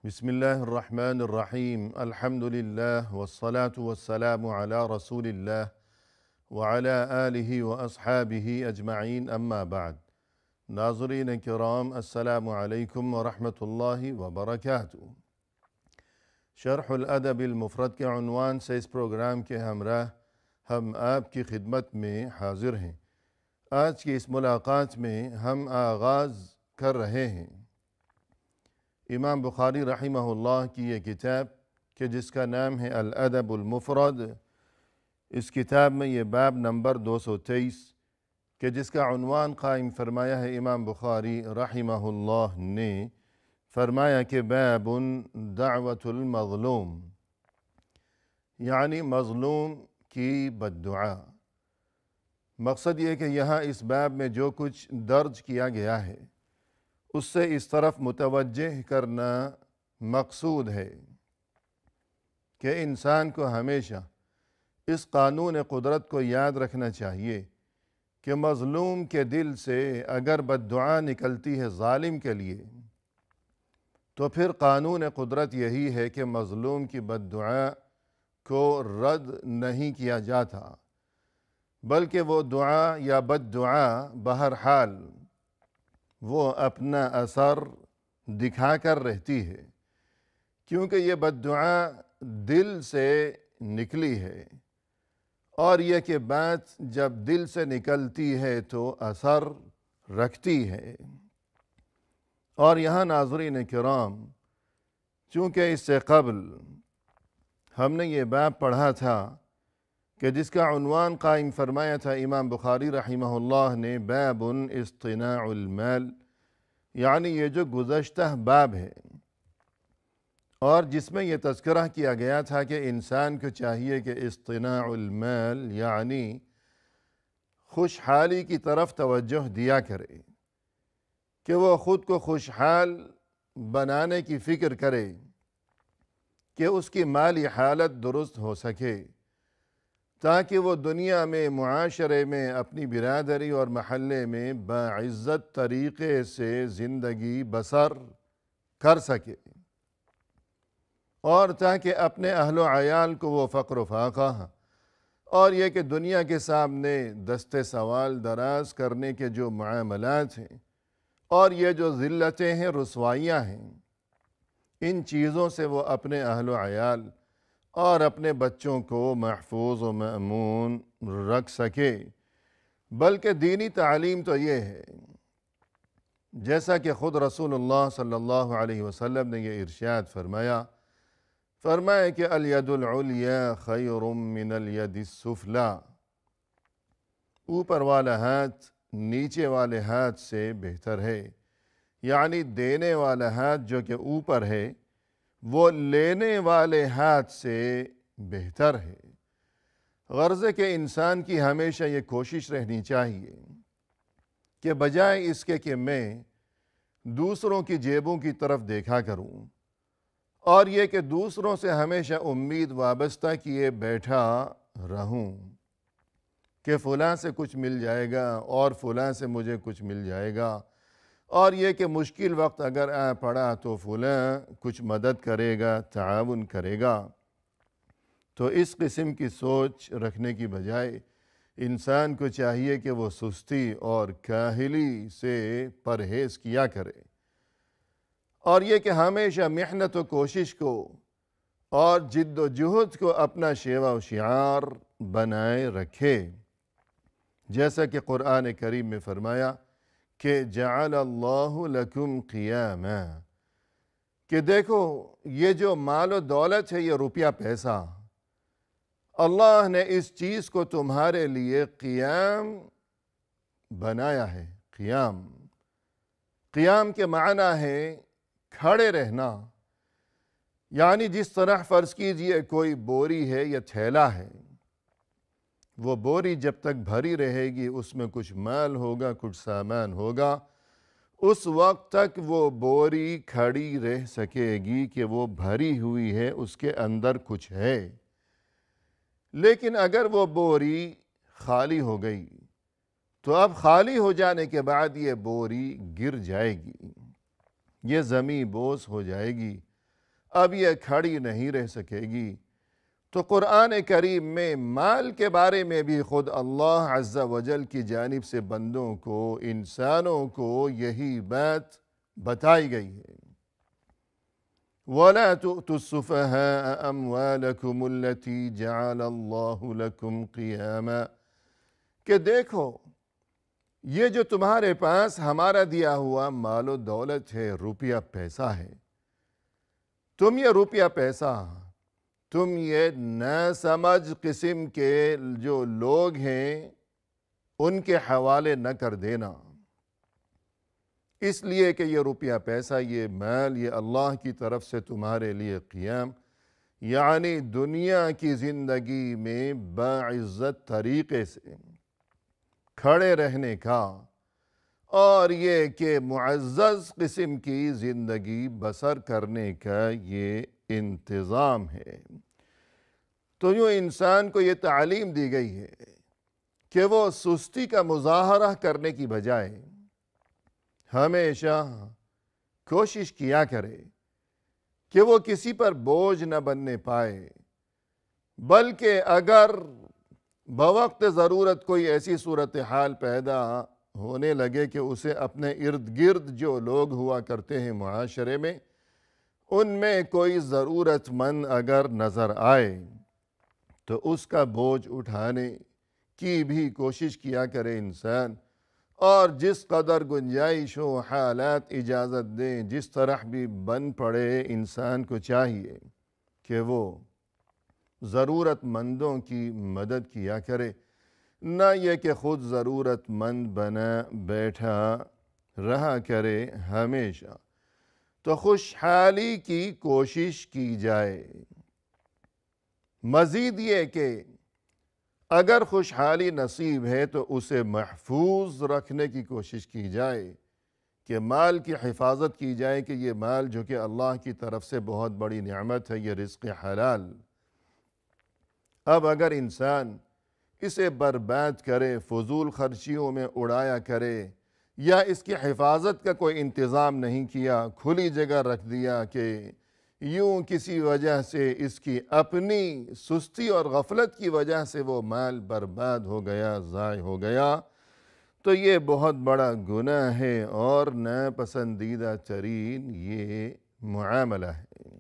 بسم الله الرحمن الرحيم الحمد لله والصلاة والسلام على رسول الله وعلى آله وأصحابه أجمعين أما بعد ناظرین کرام السلام علیکم ورحمۃ اللہ وبرکاتہ۔ شرح الادب المفرد کے عنوان سے اس پروگرام کے ہمراہ ہم آپ کی خدمت میں حاضر ہیں۔ آج کی اس ملاقات میں ہم آغاز کر رہے ہیں امام بخاری رحمہ اللہ کی یہ کتاب کہ جس کا نام ہے الادب المفرد۔ اس کتاب میں یہ باب نمبر 223 کہ جس کا عنوان قائم فرمایا ہے امام بخاری رحمہ اللہ نے، فرمایا کہ باب دعوت المظلوم، یعنی مظلوم کی بددعا۔ مقصد یہ کہ یہاں اس باب میں جو کچھ درج کیا گیا ہے اس سے اس طرف متوجہ کرنا مقصود ہے کہ انسان کو ہمیشہ اس قانون قدرت کو یاد رکھنا چاہیے کہ مظلوم کے دل سے اگر بددعا نکلتی ہے ظالم کے لیے تو پھر قانون قدرت یہی ہے کہ مظلوم کی بددعا کو رد نہیں کیا جاتا، بلکہ وہ دعا یا بددعا بہرحال وہ اپنا اثر دکھا کر رہتی ہے، کیونکہ یہ بددعا دل سے نکلی ہے، اور یہ کہ بات جب دل سے نکلتی ہے تو اثر رکھتی ہے۔ اور یہاں ناظرین کرام، چونکہ اس سے قبل ہم نے یہ باب پڑھا تھا کہ جس کا عنوان قائم فرمایا تھا امام بخاری رحمہ اللہ نے باب اصطناع المال، یعنی یہ جو گزشتہ باب ہے اور جس میں یہ تذکرہ کیا گیا تھا کہ انسان کو چاہیے کہ اصطناع المال یعنی خوشحالی کی طرف توجہ دیا کرے، کہ وہ خود کو خوشحال بنانے کی فکر کرے کہ اس کی مالی حالت درست ہو سکے، تاکہ وہ دنیا میں معاشرے میں اپنی برادری اور محلے میں باعزت طریقے سے زندگی بسر کر سکے، اور تاکہ اپنے اہل و عیال کو وہ فقر و فاقہ اور یہ کہ دنیا کے سامنے دست سوال دراز کرنے کے جو معاملات ہیں اور یہ جو ذلتیں ہیں، رسوائیاں ہیں، ان چیزوں سے وہ اپنے اہل و عیال اور اپنے بچوں کو محفوظ و مأمون رکھ سکے۔ بلکہ دینی تعلیم تو یہ ہے، جیسا کہ خود رسول اللہ صلی اللہ علیہ وسلم نے یہ ارشاد فرمایا کہ الید العلیٰ خیر من الید السفلی، اوپر والا ہاتھ نیچے والے ہاتھ سے بہتر ہے، یعنی دینے والا ہاتھ جو کہ اوپر ہے وہ لینے والے ہاتھ سے بہتر ہے۔ غرض ہے کہ انسان کی ہمیشہ یہ کوشش رہنی چاہیے کہ بجائے اس کے کہ میں دوسروں کی جیبوں کی طرف دیکھا کروں اور یہ کہ دوسروں سے ہمیشہ امید وابستہ کیے بیٹھا رہوں کہ فلاں سے کچھ مل جائے گا اور فلاں سے مجھے کچھ مل جائے گا، اور یہ کہ مشکل وقت اگر آ پڑا تو فلاں کچھ مدد کرے گا، تعاون کرے گا، تو اس قسم کی سوچ رکھنے کی بجائے انسان کو چاہیے کہ وہ سستی اور کاہلی سے پرہیز کیا کرے، اور یہ کہ ہمیشہ محنت و کوشش کو اور جد و جہد کو اپنا شیوہ و شعار بنائے رکھے، جیسا کہ قرآن کریم میں فرمایا کہ جعل اللہ لکم قیاما، کہ دیکھو یہ جو مال و دولت ہے، یہ روپیہ پیسہ، اللہ نے اس چیز کو تمہارے لیے قیام بنایا ہے۔ قیام کے معنی ہے کھڑے رہنا، یعنی جس طرح فرض کیجئے کوئی بوری ہے یا تھیلا ہے، وہ بوری جب تک بھری رہے گی اس میں کچھ مال ہوگا، کچھ سامان ہوگا، اس وقت تک وہ بوری کھڑی رہ سکے گی کہ وہ بھری ہوئی ہے، اس کے اندر کچھ ہے۔ لیکن اگر وہ بوری خالی ہو گئی تو اب خالی ہو جانے کے بعد یہ بوری گر جائے گی، یہ زمیں بوس ہو جائے گی، اب یہ کھڑی نہیں رہ سکے گی۔ تو قرآن کریم میں مال کے بارے میں بھی خود اللہ عز و جل کی جانب سے بندوں کو، انسانوں کو یہی بات بتائی گئی ہے۔ وَلَا تُؤْتُوا السُّفَهَاءَ أَمْوَالَكُمُ الَّتِي جَعَلَ اللَّهُ لَكُمْ قِيَامًا، کہ دیکھو یہ جو تمہارے پاس ہمارا دیا ہوا مال و دولت ہے، روپیہ پیسہ ہے، تم یہ روپیہ پیسہ، تم یہ ناسمجھ قسم کے جو لوگ ہیں ان کے حوالے نہ کر دینا، اس لیے کہ یہ روپیہ پیسہ، یہ مال، یہ اللہ کی طرف سے تمہارے لیے قیام، یعنی دنیا کی زندگی میں باعزت طریقے سے کھڑے رہنے کا، اور یہ کہ معزز قسم کی زندگی بسر کرنے کا یہ انتظام ہے۔ تو یوں انسان کو یہ تعلیم دی گئی ہے کہ وہ سستی کا مظاہرہ کرنے کی بجائے ہمیشہ کوشش کیا کرے کہ وہ کسی پر بوجھ نہ بننے پائے، بلکہ اگر بوقت ضرورت کوئی ایسی صورتحال پیدا ہونے لگے کہ اسے اپنے ارد گرد جو لوگ ہوا کرتے ہیں معاشرے میں، ان میں کوئی ضرورت مند اگر نظر آئے تو اس کا بوجھ اٹھانے کی بھی کوشش کیا کرے انسان، اور جس قدر گنجائش و حالات اجازت دیں، جس طرح بھی بن پڑے، انسان کو چاہیے کہ وہ ضرورت مندوں کی مدد کیا کرے، نہ یہ کہ خود ضرورت مند بنا بیٹھا رہا کرے ہمیشہ۔ تو خوشحالی کی کوشش کی جائے۔ مزید یہ کہ اگر خوشحالی نصیب ہے تو اسے محفوظ رکھنے کی کوشش کی جائے، کہ مال کی حفاظت کی جائے، کہ یہ مال جو کہ اللہ کی طرف سے بہت بڑی نعمت ہے، یہ رزق حلال، اب اگر انسان اسے برباد کرے، فضول خرچیوں میں اڑایا کرے، یا اس کی حفاظت کا کوئی انتظام نہیں کیا، کھلی جگہ رکھ دیا کہ یوں کسی وجہ سے اس کی اپنی سستی اور غفلت کی وجہ سے وہ مال برباد ہو گیا، ضائع ہو گیا، تو یہ بہت بڑا گناہ ہے اور ناپسندیدہ ترین یہ معاملہ ہے۔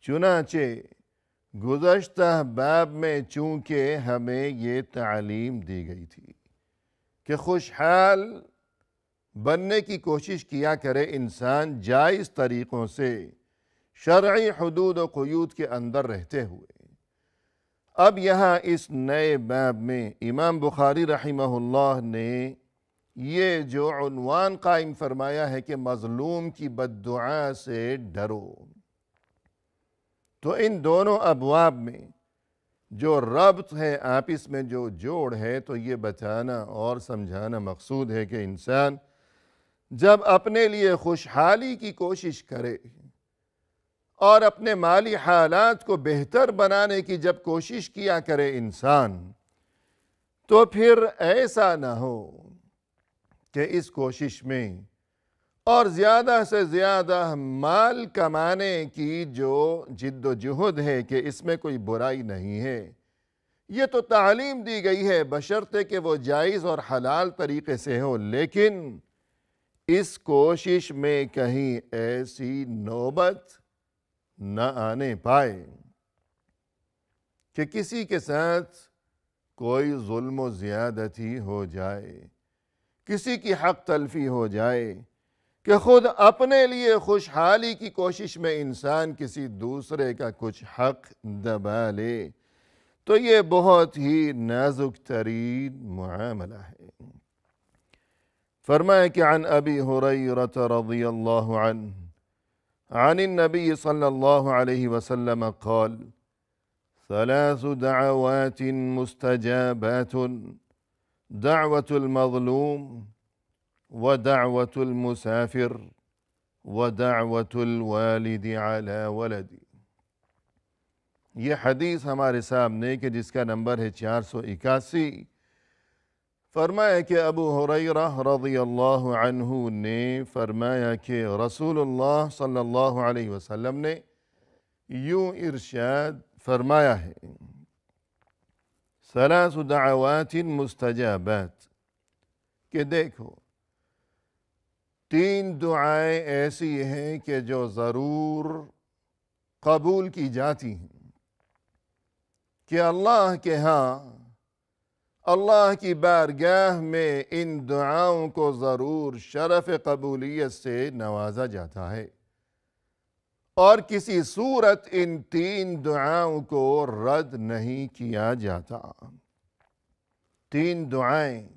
چنانچہ گزشتہ باب میں چونکہ ہمیں یہ تعلیم دی گئی تھی کہ خوشحال بننے کی کوشش کیا کرے انسان جائز طریقوں سے، شرعی حدود و قیود کے اندر رہتے ہوئے۔ اب یہاں اس نئے باب میں امام بخاری رحمہ اللہ نے یہ جو عنوان قائم فرمایا ہے کہ مظلوم کی بد دعا سے ڈرو، تو ان دونوں ابواب میں جو ربط ہے، آپس میں جو جوڑ ہے، تو یہ بتانا اور سمجھانا مقصود ہے کہ انسان جب اپنے لیے خوشحالی کی کوشش کرے اور اپنے مالی حالات کو بہتر بنانے کی جب کوشش کیا کرے انسان، تو پھر ایسا نہ ہو کہ اس کوشش میں اور زیادہ سے زیادہ مال کمانے کی جو جد و جہد ہے کہ اس میں کوئی برائی نہیں ہے، یہ تو تعلیم دی گئی ہے بشرطے کہ وہ جائز اور حلال طریقے سے ہو، لیکن اس کوشش میں کہیں ایسی نوبت نہ آنے پائے کہ کسی کے ساتھ کوئی ظلم و زیادتی ہو جائے، کسی کی حق تلفی ہو جائے، کہ خود اپنے لیے خوشحالی کی کوشش میں انسان کسی دوسرے کا کچھ حق دبا لے، تو یہ بہت ہی نازک ترین معاملہ ہے۔ فرمایا کہ عن ابی ہریرہ رضی اللہ عنہ عن النبی صلی اللہ علیہ وسلم قال ثلاث دعوات مستجابات دعوة المظلوم ودعوة المسافر ودعوة الوالد على ولد۔ یہ حدیث ہمارے سامنے کہ جس کا نمبر ہے 481۔ فرمایا کہ ابو ہریرہ رضی اللہ عنہ نے فرمایا کہ رسول اللہ صلی اللہ علیہ وسلم نے یوں ارشاد فرمایا ہے، ثلاث دعوات مستجابات، کہ دیکھو 3 دعائیں ایسی ہیں کہ جو ضرور قبول کی جاتی ہیں، کہ اللہ کے ہاں اللہ کی بارگاہ میں ان دعاؤں کو ضرور شرف قبولیت سے نوازا جاتا ہے، اور کسی صورت ان 3 دعاؤں کو رد نہیں کیا جاتا۔ 3 دعائیں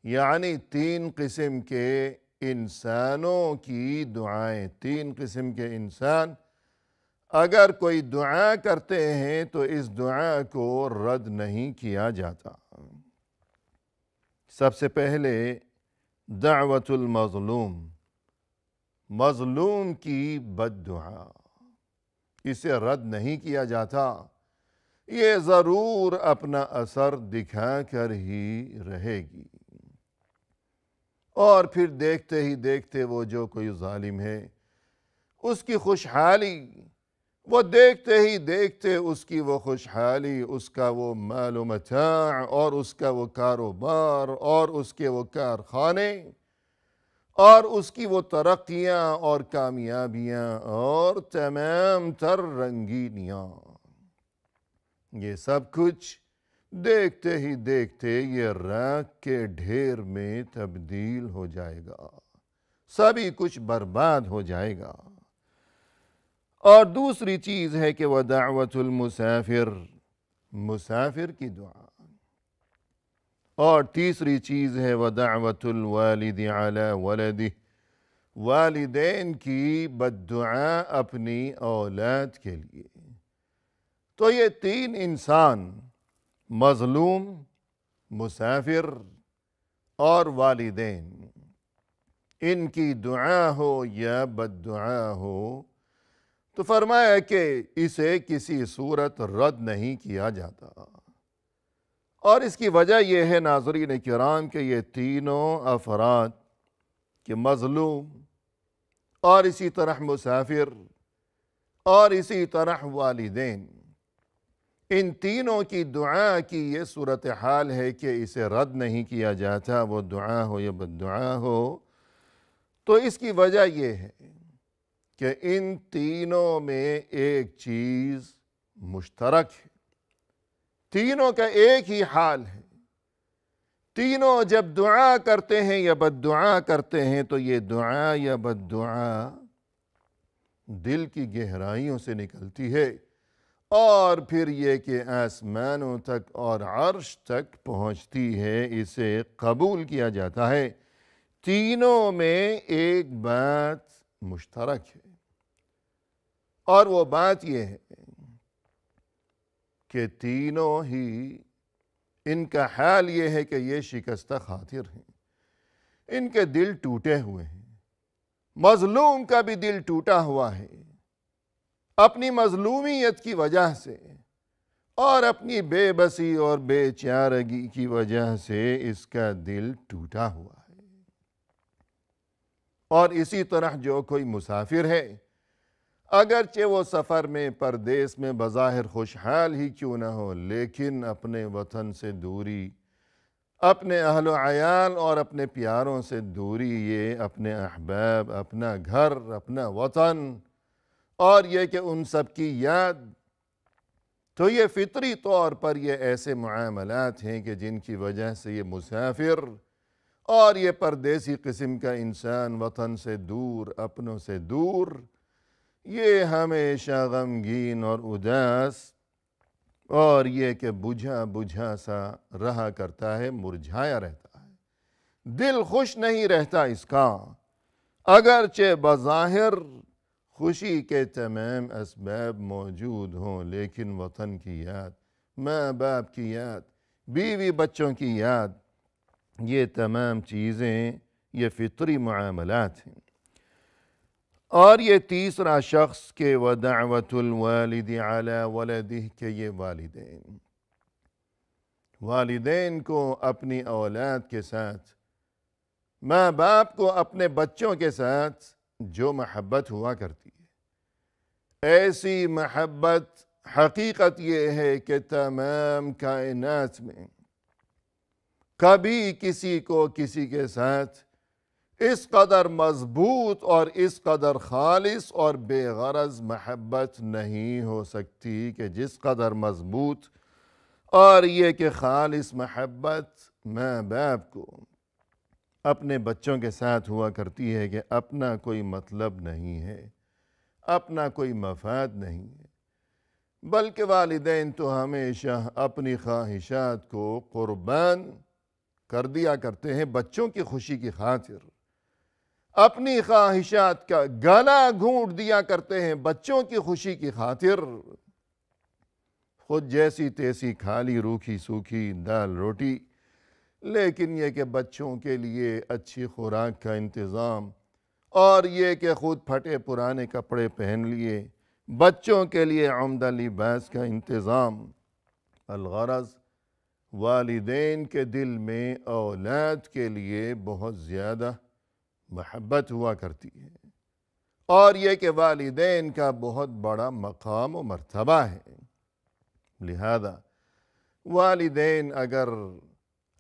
یعنی 3 قسم کے انسانوں کی دعائیں، 3 قسم کے انسان اگر کوئی دعا کرتے ہیں تو اس دعا کو رد نہیں کیا جاتا۔ سب سے پہلے دعوت المظلوم، مظلوم کی بد دعا، اسے رد نہیں کیا جاتا، یہ ضرور اپنا اثر دکھا کر ہی رہے گی، اور پھر دیکھتے ہی دیکھتے وہ جو کوئی ظالم ہے اس کی خوشحالی، وہ دیکھتے ہی دیکھتے اس کی وہ خوشحالی، اس کا وہ مال و متاع، اور اس کا وہ کاروبار، اور اس کے وہ کارخانے، اور اس کی وہ ترقیاں اور کامیابیاں اور تمام تر رنگینیاں، یہ سب کچھ دیکھتے ہی دیکھتے یہ راکھ کے ڈھیر میں تبدیل ہو جائے گا، سبھی کچھ برباد ہو جائے گا۔ اور دوسری چیز ہے کہ وہ دعوت المسافر، مسافر کی دعا، اور تیسری چیز ہے وہ دعوت الوالد علی ولدہ، والدین کی بد دعا اپنی اولاد کے لیے۔ تو یہ 3 انسان، مظلوم، مسافر اور والدین، ان کی دعا ہو یا بد دعا ہو تو فرمایا کہ اسے کسی صورت رد نہیں کیا جاتا، اور اس کی وجہ یہ ہے ناظرین کرام کہ یہ تینوں افراد کہ مظلوم اور اسی طرح مسافر اور اسی طرح والدین، ان تینوں کی دعا کی یہ صورتحال ہے کہ اسے رد نہیں کیا جاتا، وہ دعا ہو یا بد دعا ہو۔ تو اس کی وجہ یہ ہے کہ ان تینوں میں ایک چیز مشترک ہے، تینوں کا ایک ہی حال ہے، تینوں جب دعا کرتے ہیں یا بد دعا کرتے ہیں تو یہ دعا یا بد دعا دل کی گہرائیوں سے نکلتی ہے، اور پھر یہ کہ آسمانوں تک اور عرش تک پہنچتی ہے، اسے قبول کیا جاتا ہے۔ تینوں میں ایک بات مشترک ہے، اور وہ بات یہ ہے کہ تینوں ہی ان کا حال یہ ہے کہ یہ شکستہ خاطر ہیں، ان کے دل ٹوٹے ہوئے ہیں۔ مظلوم کا بھی دل ٹوٹا ہوا ہے اپنی مظلومیت کی وجہ سے، اور اپنی بے بسی اور بے چارگی کی وجہ سے اس کا دل ٹوٹا ہوا ہے۔ اور اسی طرح جو کوئی مسافر ہے، اگرچہ وہ سفر میں پردیس میں بظاہر خوشحال ہی کیوں نہ ہو، لیکن اپنے وطن سے دوری، اپنے اہل و عیال اور اپنے پیاروں سے دوری، یہ اپنے احباب، اپنا گھر، اپنا وطن، اور یہ کہ ان سب کی یاد، تو یہ فطری طور پر یہ ایسے معاملات ہیں کہ جن کی وجہ سے یہ مسافر اور یہ پردیسی قسم کا انسان وطن سے دور، اپنوں سے دور، یہ ہمیشہ غمگین اور اداس اور یہ کہ بجھا بجھا سا رہا کرتا ہے، مرجھایا رہتا ہے، دل خوش نہیں رہتا اس کا، اگرچہ بظاہر خوشی کے تمام اسباب موجود ہوں، لیکن وطن کی یاد، ماں باپ کی یاد، بیوی بچوں کی یاد، یہ تمام چیزیں یہ فطری معاملات ہیں۔ اور یہ تیسرا شخص کہ وَدَعْوَةُ الْوَالِدِ عَلَى وَلَدِهِ، کہ یہ والدین، والدین کو اپنی اولاد کے ساتھ، ماں باپ کو اپنے بچوں کے ساتھ جو محبت ہوا کرتی ہے، ایسی محبت حقیقت یہ ہے کہ تمام کائنات میں کبھی کسی کو کسی کے ساتھ اس قدر مضبوط اور اس قدر خالص اور بے غرض محبت نہیں ہو سکتی کہ جس قدر مضبوط اور یہ کہ خالص محبت ماں باپ کو اپنے بچوں کے ساتھ ہوا کرتی ہے کہ اپنا کوئی مطلب نہیں ہے، اپنا کوئی مفاد نہیں ہے، بلکہ والدین تو ہمیشہ اپنی خواہشات کو قربان کر دیا کرتے ہیں بچوں کی خوشی کی خاطر، اپنی خواہشات کا گلا گھونٹ دیا کرتے ہیں بچوں کی خوشی کی خاطر، خود جیسی تیسی کھالی روکھی سوکھی دال روٹی، لیکن یہ کہ بچوں کے لیے اچھی خوراک کا انتظام اور یہ کہ خود پھٹے پرانے کپڑے پہن لیے، بچوں کے لیے عمدہ لباس کا انتظام۔ الغرض والدین کے دل میں اولاد کے لیے بہت زیادہ محبت ہوا کرتی ہے، اور یہ کہ والدین کا بہت بڑا مقام و مرتبہ ہے۔ لہذا والدین اگر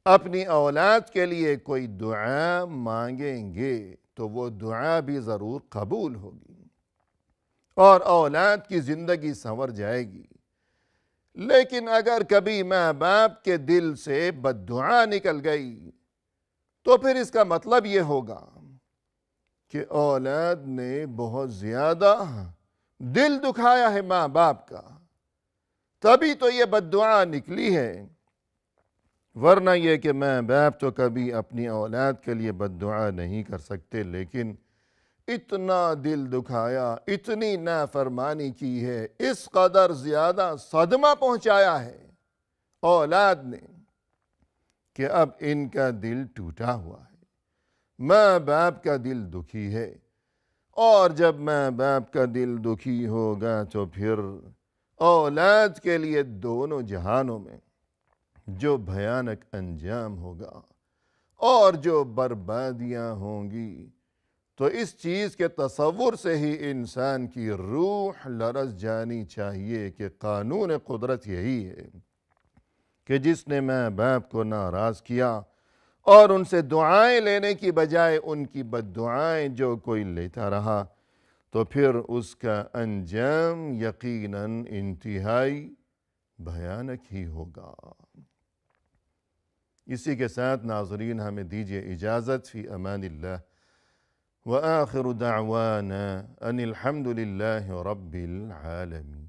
اپنی اولاد کے لیے کوئی دعا مانگیں گے تو وہ دعا بھی ضرور قبول ہوگی اور اولاد کی زندگی سنور جائے گی، لیکن اگر کبھی ماں باپ کے دل سے بد دعا نکل گئی تو پھر اس کا مطلب یہ ہوگا کہ اولاد نے بہت زیادہ دل دکھایا ہے ماں باپ کا، تبھی تو یہ بد دعا نکلی ہے، ورنہ یہ کہ ماں باپ تو کبھی اپنی اولاد کے لیے بد دعا نہیں کر سکتے، لیکن اتنا دل دکھایا، اتنی نافرمانی کی ہے، اس قدر زیادہ صدمہ پہنچایا ہے اولاد نے کہ اب ان کا دل ٹوٹا ہوا ہے، ماں باپ کا دل دکھی ہے، اور جب ماں باپ کا دل دکھی ہوگا تو پھر اولاد کے لیے دونوں جہانوں میں جو بھیانک انجام ہوگا اور جو بربادیاں ہوں گی، تو اس چیز کے تصور سے ہی انسان کی روح لرز جانی چاہیے کہ قانون قدرت یہی ہے کہ جس نے ماں باپ کو ناراض کیا اور ان سے دعائیں لینے کی بجائے ان کی بد دعائیں جو کوئی لیتا رہا، تو پھر اس کا انجام یقیناً انتہائی بھیانک ہی ہوگا۔ اسی کے ساتھ ناظرین ہمیں دیجیے اجازت، فی امان اللہ، وآخر دعوانا ان الحمد للہ رب العالمین۔